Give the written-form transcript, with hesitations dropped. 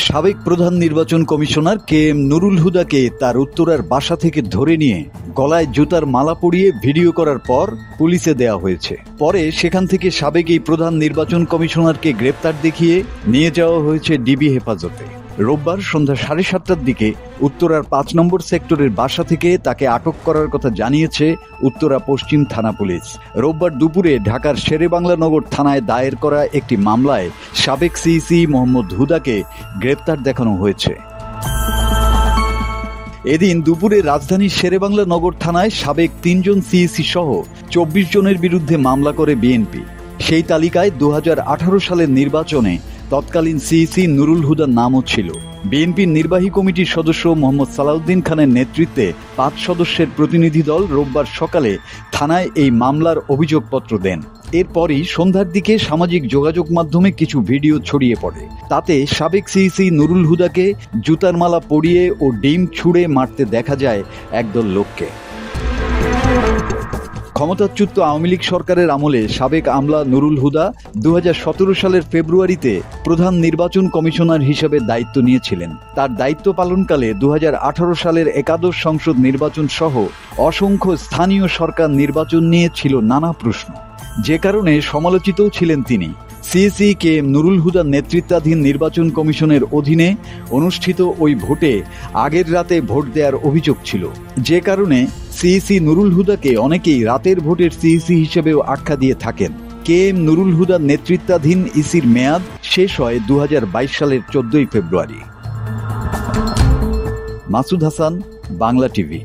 সাবেক প্রধান নির্বাচন কমিশনার কে এম নুরুল হুদাকে তার উত্তরার বাসা থেকে ধরে নিয়ে গলায় জুতার মালা পরিয়ে ভিডিও করার পর পুলিশে দেয়া হয়েছে। পরে সেখান থেকে সাবেক এই প্রধান নির্বাচন কমিশনারকে গ্রেপ্তার দেখিয়ে নিয়ে যাওয়া হয়েছে ডিবি হেফাজতে। রোববার সন্ধ্যা 7:30টার দিকে উত্তরার 5 নম্বর সেক্টরের বাসা থেকে তাকে আটক করার কথা জানিয়েছে উত্তরা পশ্চিম থানা পুলিশ। রোববার দুপুরে ঢাকার শেরেবাংলা নগর থানায় দায়ের করা একটি মামলায় সাবেক সিইসি মোহাম্মদ হুদাকে গ্রেপ্তার দেখানো হয়েছে। এদিন দুপুরে রাজধানীর শেরেবাংলা নগর থানায় সাবেক 3 জন সিইসি সহ 24 জনের বিরুদ্ধে মামলা করে বিএনপি। সেই তালিকায় 2018 সালের নির্বাচনে তৎকালীন সিইসি নুরুল হুদার নামও ছিল। বিএনপির নির্বাহী কমিটির সদস্য মোহাম্মদ সালাউদ্দিন খানের নেতৃত্বে 5 সদস্যের প্রতিনিধি দল রোববার সকালে থানায় এই মামলার অভিযোগপত্র দেন। এরপরই সন্ধ্যার দিকে সামাজিক যোগাযোগ মাধ্যমে কিছু ভিডিও ছড়িয়ে পড়ে। তাতে সাবেক সিইসি নুরুল হুদাকে জুতার মালা পরিয়ে ও ডিম ছুঁড়ে মারতে দেখা যায় একদল লোককে। ক্ষমতাচ্যুত আওয়ামী লীগ সরকারের আমলে সাবেক আমলা নুরুল হুদা 2017 সালের ফেব্রুয়ারিতে প্রধান নির্বাচন কমিশনার হিসেবে দায়িত্ব নিয়েছিলেন। তার দায়িত্ব পালনকালে 2018 সালের একাদশ সংসদ নির্বাচন সহ অসংখ্য স্থানীয় সরকার নির্বাচন নিয়ে ছিল নানা প্রশ্ন, যে কারণে সমালোচিতও ছিলেন তিনি। সিইসি কে এম নুরুল হুদার নেতৃত্বাধীন নির্বাচন কমিশনের অধীনে অনুষ্ঠিত ওই ভোটে আগের রাতে ভোট দেওয়ার অভিযোগ ছিল, যে কারণে সিইসি নুরুল হুদাকে অনেকেই রাতের ভোটের সিইসি হিসেবেও আখ্যা দিয়ে থাকেন। কে এম নুরুল হুদার নেতৃত্বাধীন ইসির মেয়াদ শেষ হয় 2022 সালের 14 ফেব্রুয়ারি। মাসুদ হাসান, বাংলা টিভি।